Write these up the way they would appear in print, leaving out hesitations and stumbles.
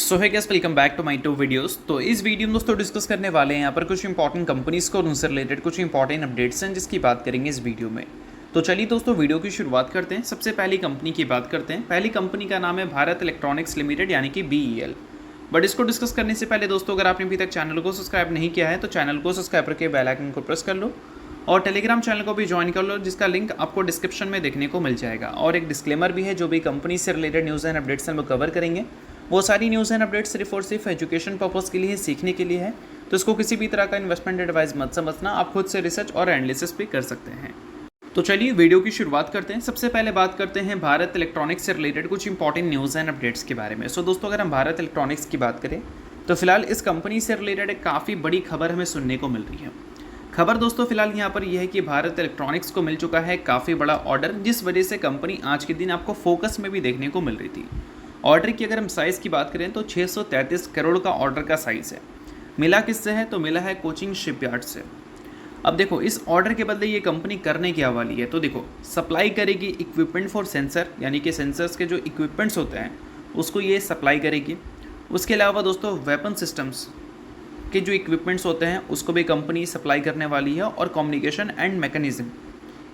So hi guys, welcome back to my to videos. तो इस video में दोस्तों डिस्कस करने वाले हैं यहाँ पर कुछ इंपॉर्टेंट कंपनीज को और उनसे रिलेटेड कुछ इंपॉर्टेंट अपडेट्स हैं जिसकी बात करेंगे इस वीडियो में। तो चलिए दोस्तों वीडियो की शुरुआत करते हैं। सबसे पहली कंपनी की बात करते हैं। पहली कंपनी का नाम है भारत इलेक्ट्रॉनिक्स लिमिटेड यानी कि BEL। बट इसको डिस्कस करने से पहले दोस्तों अगर आपने अभी तक चैनल को सब्सक्राइब नहीं किया है तो चैनल को सब्सक्राइब करके बेल आइकन को प्रेस कर लो और टेलीग्राम चैनल को भी ज्वाइन कर लो जिसका लिंक आपको डिस्क्रिप्शन में देखने को मिल जाएगा। और एक डिस्क्लेमर भी है, जो भी कंपनी से रिलेटेड न्यूज़ एंड अपडेट्स हैं वो कवर करेंगे, वो सारी न्यूज़ एंड अपडेट्स सिर्फ और सिर्फ एजुकेशन पर्पज़ के लिए, सीखने के लिए है। तो इसको किसी भी तरह का इन्वेस्टमेंट एडवाइस मत समझना, आप खुद से रिसर्च और एनालिसिस भी कर सकते हैं। तो चलिए वीडियो की शुरुआत करते हैं। सबसे पहले बात करते हैं भारत इलेक्ट्रॉनिक्स से रिलेटेड कुछ इंपॉर्टेंट न्यूज़ एंड अपडेट्स के बारे में। सो दोस्तों अगर हम भारत इलेक्ट्रॉनिक्स की बात करें तो फिलहाल इस कंपनी से रिलेटेड एक काफ़ी बड़ी खबर हमें सुनने को मिल रही है। खबर दोस्तों फिलहाल यहाँ पर यह है कि भारत इलेक्ट्रॉनिक्स को मिल चुका है काफ़ी बड़ा ऑर्डर, जिस वजह से कंपनी आज के दिन आपको फोकस में भी देखने को मिल रही थी। ऑर्डर की अगर हम साइज़ की बात करें तो 633 करोड़ का ऑर्डर का साइज़ है। मिला किससे है तो मिला है कोचिन शिपयार्ड से। अब देखो इस ऑर्डर के बदले ये कंपनी करने क्या वाली है, तो देखो सप्लाई करेगी इक्विपमेंट फॉर सेंसर, यानी कि सेंसर्स के जो इक्विपमेंट्स होते हैं उसको ये सप्लाई करेगी। उसके अलावा दोस्तों वेपन सिस्टम्स के जो इक्विपमेंट्स होते हैं उसको भी कंपनी सप्लाई करने वाली है और कम्युनिकेशन एंड मैकेनिज्म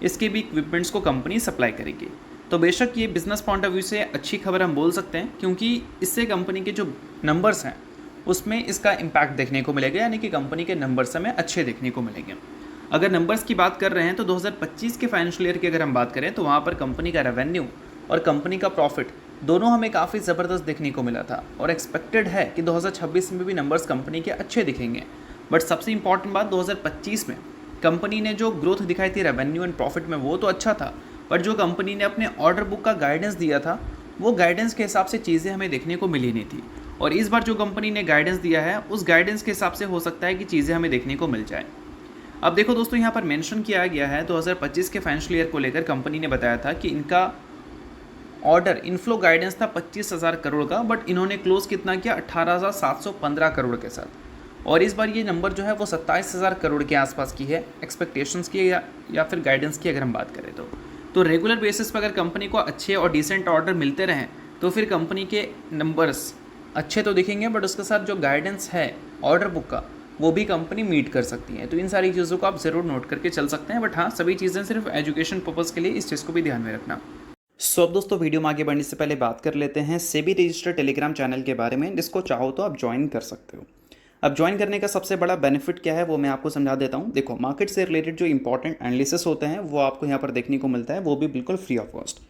इसके भी इक्विपमेंट्स को कंपनी सप्लाई करेगी। तो बेशक ये बिजनेस पॉइंट ऑफ व्यू से अच्छी खबर हम बोल सकते हैं, क्योंकि इससे कंपनी के जो नंबर्स हैं उसमें इसका इम्पैक्ट देखने को मिलेगा, यानी कि कंपनी के नंबर्स हमें अच्छे देखने को मिलेंगे। अगर नंबर्स की बात कर रहे हैं तो 2025 के फाइनेंशियल ईयर की अगर हम बात करें तो वहाँ पर कंपनी का रेवेन्यू और कंपनी का प्रॉफिट दोनों हमें काफ़ी ज़बरदस्त देखने को मिला था और एक्सपेक्टेड है कि 2026 में भी नंबर्स कंपनी के अच्छे दिखेंगे। बट सबसे इंपॉर्टेंट बात 2025 में कंपनी ने जो ग्रोथ दिखाई थी रेवेन्यू एंड प्रॉफिट में वो तो अच्छा था, पर जो कंपनी ने अपने ऑर्डर बुक का गाइडेंस दिया था वो गाइडेंस के हिसाब से चीज़ें हमें देखने को मिली नहीं थी। और इस बार जो कंपनी ने गाइडेंस दिया है उस गाइडेंस के हिसाब से हो सकता है कि चीज़ें हमें देखने को मिल जाए। अब देखो दोस्तों यहाँ पर मेंशन किया गया है 2025 के फाइनेंशियल ईयर को लेकर कंपनी ने बताया था कि इनका ऑर्डर इनफ्लो गाइडेंस था 25,000 करोड़ का, बट इन्होंने क्लोज कितना किया 18,715 करोड़ के साथ। और इस बार ये नंबर जो है वो 27,000 करोड़ के आसपास की है एक्सपेक्टेशंस की या फिर गाइडेंस की अगर हम बात करें तो रेगुलर बेसिस पर अगर कंपनी को अच्छे और डिसेंट ऑर्डर मिलते रहें तो फिर कंपनी के नंबर्स अच्छे तो दिखेंगे, बट उसके साथ जो गाइडेंस है ऑर्डर बुक का वो भी कंपनी मीट कर सकती है। तो इन सारी चीज़ों को आप ज़रूर नोट करके चल सकते हैं, बट हाँ सभी चीज़ें सिर्फ एजुकेशन पर्पज़ के लिए, इस चीज़ को भी ध्यान में रखना। सो अब दोस्तों वीडियो में आगे बढ़ने से पहले बात कर लेते हैं सेबी रजिस्टर्ड टेलीग्राम चैनल के बारे में, जिसको चाहो तो आप ज्वाइन कर सकते हो। अब ज्वाइन करने का सबसे बड़ा बेनिफिट क्या है वो मैं आपको समझा देता हूँ। देखो मार्केट से रिलेटेड जो इंपॉर्टेंट एनालिसिस होते हैं वो आपको यहाँ पर देखने को मिलता है, वो भी बिल्कुल फ्री ऑफ कॉस्ट।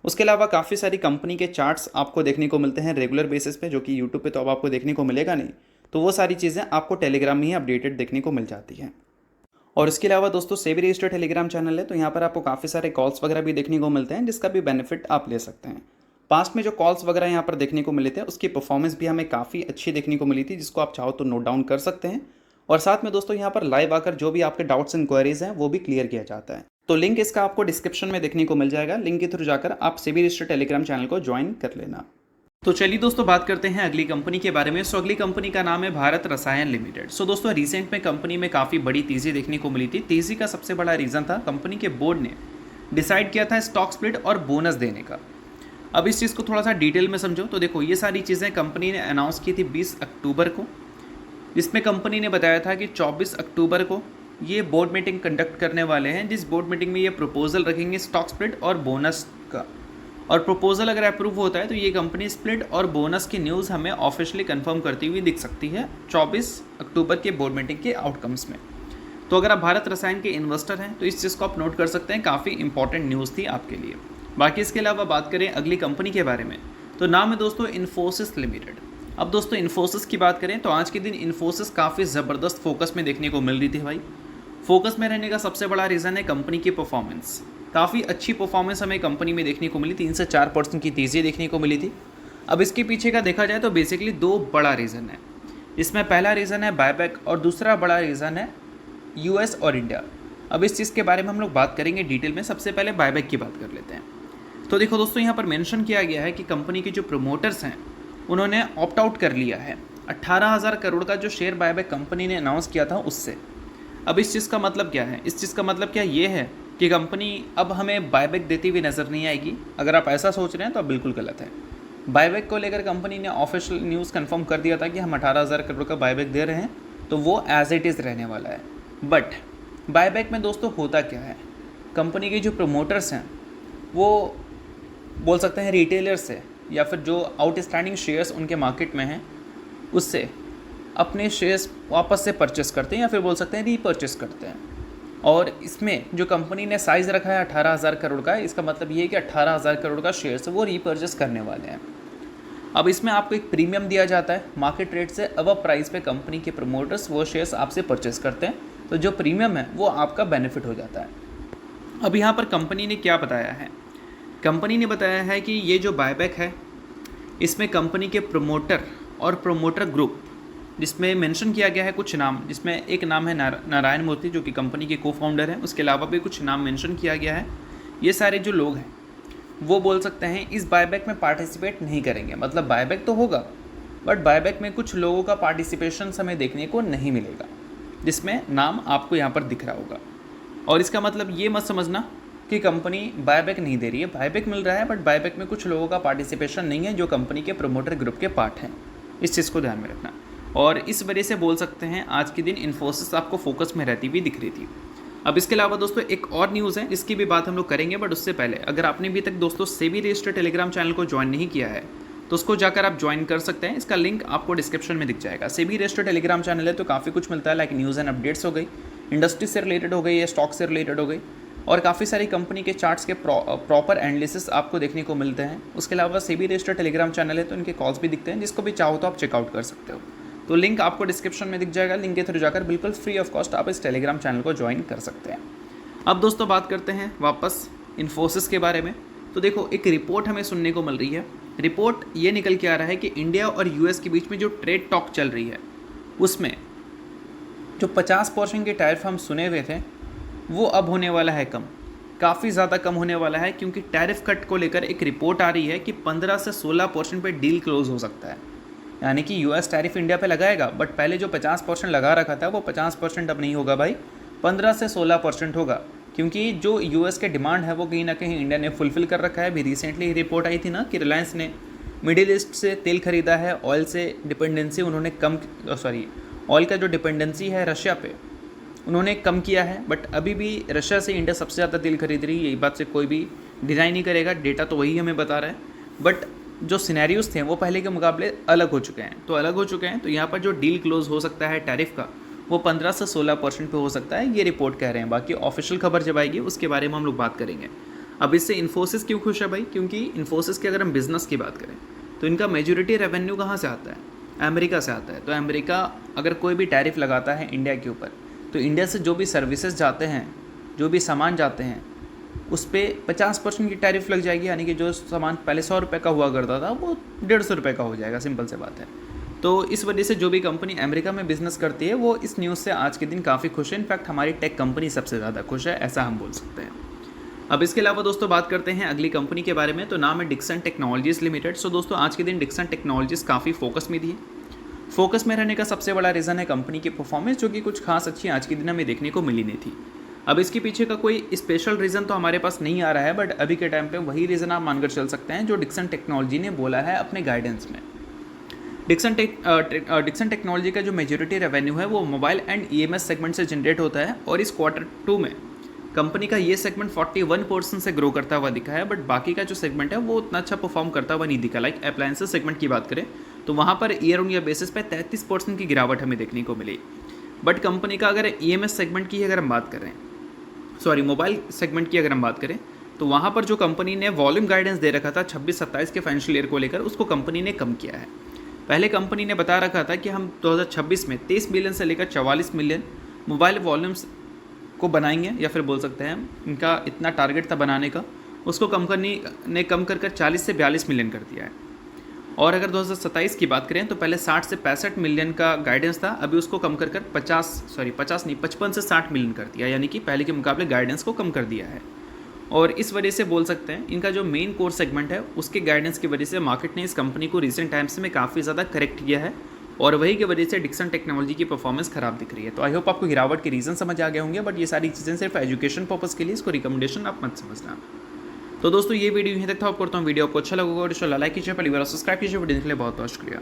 उसके अलावा काफ़ी सारी कंपनी के चार्ट्स आपको देखने को मिलते हैं रेगुलर बेसिस पे, जो कि यूट्यूब पे तो अब आपको देखने को मिलेगा नहीं। तो वो सारी चीज़ें आपको टेलीग्राम में ही अपडेटेड देखने को मिल जाती हैं। और इसके अलावा दोस्तों सेबी रजिस्टर्ड टेलीग्राम चैनल है, तो यहाँ पर आपको काफ़ी सारे कॉल्स वगैरह भी देखने को मिलते हैं, जिसका भी बेनिफिट आप ले सकते हैं। पास्ट में जो कॉल्स वगैरह यहाँ पर देखने को मिले थे उसकी परफॉर्मेंस भी हमें काफ़ी अच्छी देखने को मिली थी, जिसको आप चाहो तो नोट डाउन कर सकते हैं। और साथ में दोस्तों यहाँ पर लाइव आकर जो भी आपके डाउट्स इंक्वायरीज हैं वो भी क्लियर किया जाता है। तो लिंक इसका आपको डिस्क्रिप्शन में देखने को मिल जाएगा, लिंक के थ्रू जाकर आप सेबी रजिस्टर्ड टेलीग्राम चैनल को ज्वाइन कर लेना। तो चलिए दोस्तों बात करते हैं अगली कंपनी के बारे में। सो अगली कंपनी का नाम है भारत रसायन लिमिटेड। सो दोस्तों रिसेंट में कंपनी में काफ़ी बड़ी तेज़ी देखने को मिली थी। तेज़ी का सबसे बड़ा रीज़न था कंपनी के बोर्ड ने डिसाइड किया था स्टॉक स्प्लिट और बोनस देने का। अब इस चीज़ को थोड़ा सा डिटेल में समझो तो देखो ये सारी चीज़ें कंपनी ने अनाउंस की थी 20 अक्टूबर को, जिसमें कंपनी ने बताया था कि 24 अक्टूबर को ये बोर्ड मीटिंग कंडक्ट करने वाले हैं, जिस बोर्ड मीटिंग में ये प्रपोजल रखेंगे स्टॉक स्प्लिट और बोनस का। और प्रपोजल अगर अप्रूव होता है तो ये कंपनी स्प्लिट और बोनस की न्यूज़ हमें ऑफिशियली कंफर्म करती हुई दिख सकती है 24 अक्टूबर के बोर्ड मीटिंग के आउटकम्स में। तो अगर आप भारत रसायन के इन्वेस्टर हैं तो इस चीज़ को आप नोट कर सकते हैं, काफ़ी इंपॉर्टेंट न्यूज़ थी आपके लिए। बाकी इसके अलावा बात करें अगली कंपनी के बारे में तो नाम है दोस्तों इन्फोसिस लिमिटेड। अब दोस्तों इन्फोसिस की बात करें तो आज के दिन इन्फोसिस काफ़ी ज़बरदस्त फोकस में देखने को मिल रही थी भाई। फोकस में रहने का सबसे बड़ा रीज़न है कंपनी की परफॉर्मेंस। काफ़ी अच्छी परफॉर्मेंस हमें कंपनी में देखने को मिली, 3 से 4% की तेज़ी देखने को मिली थी। अब इसके पीछे का देखा जाए तो बेसिकली 2 बड़ा रीज़न है। इसमें पहला रीज़न है बायबैक और दूसरा बड़ा रीज़न है US और इंडिया। अब इस चीज़ के बारे में हम लोग बात करेंगे डिटेल में। सबसे पहले बायबैक की बात कर लेते हैं। तो देखो दोस्तों यहाँ पर मेंशन किया गया है कि कंपनी के जो प्रमोटर्स हैं उन्होंने ऑप्ट आउट कर लिया है 18,000 करोड़ का जो शेयर बायबैक कंपनी ने अनाउंस किया था उससे। अब इस चीज़ का मतलब क्या है, इस चीज़ का मतलब क्या ये है कि कंपनी अब हमें बायबैक देती हुई नज़र नहीं आएगी। अगर आप ऐसा सोच रहे हैं तो आप बिल्कुल गलत है। बायबैक को लेकर कंपनी ने ऑफिशियल न्यूज़ कंफर्म कर दिया था कि हम 18,000 करोड़ का बायबैक दे रहे हैं, तो वो एज इट इज़ रहने वाला है। बट बायबैक में दोस्तों होता क्या है, कंपनी के जो प्रमोटर्स हैं वो बोल सकते हैं रिटेलर्स से या फिर जो आउटस्टैंडिंग शेयर्स उनके मार्केट में हैं उससे अपने शेयर्स वापस से परचेस करते हैं या फिर बोल सकते हैं रीपरचेस करते हैं। और इसमें जो कंपनी ने साइज़ रखा है 18,000 करोड़ का, इसका मतलब ये है कि 18,000 करोड़ का शेयर्स वो रीपरचेस करने वाले हैं। अब इसमें आपको एक प्रीमियम दिया जाता है, मार्केट रेट से अब प्राइस पे कंपनी के प्रमोटर्स वो शेयर्स आपसे परचेस करते हैं, तो जो प्रीमियम है वो आपका बेनिफिट हो जाता है। अब यहाँ पर कंपनी ने क्या बताया है, कंपनी ने बताया है कि ये जो बायबैक है इसमें कंपनी के प्रमोटर और प्रमोटर ग्रुप, जिसमें मेंशन किया गया है कुछ नाम, जिसमें एक नाम है नारायण मूर्ति जो कि कंपनी के को फाउंडर हैं, उसके अलावा भी कुछ नाम मेंशन किया गया है। ये सारे जो लोग हैं वो बोल सकते हैं इस बायबैक में पार्टिसिपेट नहीं करेंगे। मतलब बायबैक तो होगा बट बायबैक में कुछ लोगों का पार्टिसिपेशन हमें देखने को नहीं मिलेगा, जिसमें नाम आपको यहाँ पर दिख रहा होगा। और इसका मतलब ये मत समझना कि कंपनी बायबैक नहीं दे रही है, बायबैक मिल रहा है बट बायबैक में कुछ लोगों का पार्टिसिपेशन नहीं है जो कंपनी के प्रमोटर ग्रुप के पार्ट हैं। इस चीज़ को ध्यान में रखना। और इस वजह से बोल सकते हैं आज के दिन इन्फोसिस आपको फोकस में रहती हुई दिख रही थी। अब इसके अलावा दोस्तों एक और न्यूज़ है जिसकी भी बात हम लोग करेंगे, बट उससे पहले अगर आपने अभी तक दोस्तों सेबी रजिस्टर्ड टेलीग्राम चैनल को ज्वाइन नहीं किया है तो उसको जाकर आप ज्वाइन कर सकते हैं। इसका लिंक आपको डिस्क्रिप्शन में दिख जाएगा। सेबी रजिस्टर्ड टेलीग्राम चैनल है तो काफ़ी कुछ मिलता है, लाइक न्यूज़ एंड अपडेट्स हो गई, इंडस्ट्री से रिलेटेड हो गई या स्टॉक से रिलेटेड हो गई, और काफ़ी सारी कंपनी के चार्ट्स के प्रॉपर एनालिसिस आपको देखने को मिलते हैं। उसके अलावा सेबी रजिस्टर्ड टेलीग्राम चैनल है तो इनके कॉल्स भी दिखते हैं, जिसको भी चाहो तो आप चेकआउट कर सकते हो। तो लिंक आपको डिस्क्रिप्शन में दिख जाएगा, लिंक के थ्रू जाकर बिल्कुल फ्री ऑफ कॉस्ट आप इस टेलीग्राम चैनल को ज्वाइन कर सकते हैं। अब दोस्तों बात करते हैं वापस इन्फोसिस के बारे में। तो देखो एक रिपोर्ट हमें सुनने को मिल रही है, रिपोर्ट ये निकल के आ रहा है कि इंडिया और यूएस के बीच में जो ट्रेड टॉक चल रही है उसमें जो 50% के टैरिफ हम सुने हुए थे वो अब होने वाला है कम, काफ़ी ज़्यादा कम होने वाला है, क्योंकि टैरिफ कट को लेकर एक रिपोर्ट आ रही है कि 15 से 16% पे डील क्लोज हो सकता है। यानी कि यूएस टैरिफ इंडिया पे लगाएगा बट पहले जो 50% लगा रखा था वो 50% अब नहीं होगा भाई, 15 से 16% होगा, क्योंकि जो यूएस के डिमांड है वो कहीं ना कहीं इंडिया ने फुलफ़िल कर रखा है। अभी रिसेंटली रिपोर्ट आई थी ना कि रिलायंस ने मिडिल ईस्ट से तेल खरीदा है, ऑयल से डिपेंडेंसी उन्होंने ऑयल का जो डिपेंडेंसी है रशिया पे उन्होंने कम किया है। बट अभी भी रशिया से इंडिया सबसे ज़्यादा तेल खरीद रही है, यही बात से कोई भी डिनाई नहीं करेगा, डेटा तो वही हमें बता रहा है। बट जो सिनेरियोस थे वो पहले के मुकाबले अलग हो चुके हैं, तो यहाँ पर जो डील क्लोज हो सकता है टैरिफ का वो 15 से 16% पे हो सकता है, ये रिपोर्ट कह रहे हैं। बाकी ऑफिशियल खबर जब आएगी उसके बारे में हम लोग बात करेंगे। अब इससे इन्फोसिस क्यों खुश है भाई, क्योंकि इन्फोसिस की अगर हम बिज़नेस की बात करें तो इनका मेजॉरिटी रेवेन्यू कहाँ से आता है, अमेरिका से आता है। तो अमेरिका अगर कोई भी टैरिफ लगाता है इंडिया के ऊपर तो इंडिया से जो भी सर्विसेज जाते हैं, जो भी सामान जाते हैं, उस पर 50% की टैरिफ लग जाएगी। यानी कि जो सामान पहले 100 रुपये का हुआ करता था वो 150 रुपये का हो जाएगा, सिंपल से बात है। तो इस वजह से जो भी कंपनी अमेरिका में बिजनेस करती है वो इस न्यूज़ से आज के दिन काफ़ी खुश है। इनफैक्ट हमारी टेक कंपनी सबसे ज़्यादा खुश है, ऐसा हम बोल सकते हैं। अब इसके अलावा दोस्तों बात करते हैं अगली कंपनी के बारे में, तो नाम है डिक्सन टेक्नोलॉजीज़ लिमिटेड। सो दोस्तों आज के दिन डिक्सन टेक्नोलॉजीज़ काफ़ी फोकस में थी। फोकस में रहने का सबसे बड़ा रीज़न है कंपनी की परफॉर्मेंस, जो कि कुछ खास अच्छी आज के दिन हमें देखने को मिली नहीं थी। अब इसके पीछे का कोई स्पेशल रीज़न तो हमारे पास नहीं आ रहा है, बट अभी के टाइम पे वही रीज़न आप मानकर चल सकते हैं जो डिक्सन टेक्नोलॉजी ने बोला है अपने गाइडेंस में। डिक्सन टेक्नोलॉजी का जो मेजॉरिटी रेवेन्यू है वो मोबाइल एंड ईएमएस सेगमेंट से जनरेट होता है, और इस Q2 में कंपनी का ये सेगमेंट 41% से ग्रो करता हुआ दिखा है। बट बाकी का जो सेगमेंट है वो उतना अच्छा परफॉर्म करता हुआ नहीं दिखा। लाइक अप्लायंसेस सेगमेंट की बात करें तो वहाँ per year on year basis पे 33% की गिरावट हमें देखने को मिली। बट कंपनी का अगर ईएमएस सेगमेंट की अगर हम बात करें, मोबाइल सेगमेंट की अगर हम बात करें, तो वहाँ पर जो कंपनी ने वॉल्यूम गाइडेंस दे रखा था 26-27 के फाइनेंशियल ईयर को लेकर, उसको कंपनी ने कम किया है। पहले कंपनी ने बता रखा था कि हम 2026 में 23 मिलियन से लेकर 44 मिलियन मोबाइल वॉल्यूम्स को बनाएंगे, या फिर बोल सकते हैं इनका इतना टारगेट था बनाने का, उसको कंपनी ने कम कर 40 से 42 मिलियन कर दिया है। और अगर 2027 की बात करें तो पहले 60 से 65 मिलियन का गाइडेंस था, अभी उसको कम कर 55 से 60 मिलियन कर दिया, यानी कि पहले के मुकाबले गाइडेंस को कम कर दिया है। और इस वजह से बोल सकते हैं इनका जो मेन कोर सेगमेंट है उसके गाइडेंस की वजह से मार्केट ने इस कंपनी को रिसेंट टाइम्स में काफ़ी ज़्यादा करेक्ट किया है, और वही की वजह से डिक्सन टेक्नोलॉजी की परफॉर्मेंस खराब दिख रही है। तो आई होप आपको गिरावट के रीज़न समझ आ गए होंगे, बट ये सारी चीज़ें सिर्फ एजुकेशन पर्पज़ के लिए, इसको रिकमेंडेशन आप मत समझना। तो दोस्तों ये वीडियो यहीं तक था। आपको करता हूँ वीडियो आपको अच्छा लगा और लाइक कीजिए, पहली बार सब्सक्राइब कीजिए। वीडियो के लिए बहुत बहुत शुक्रिया।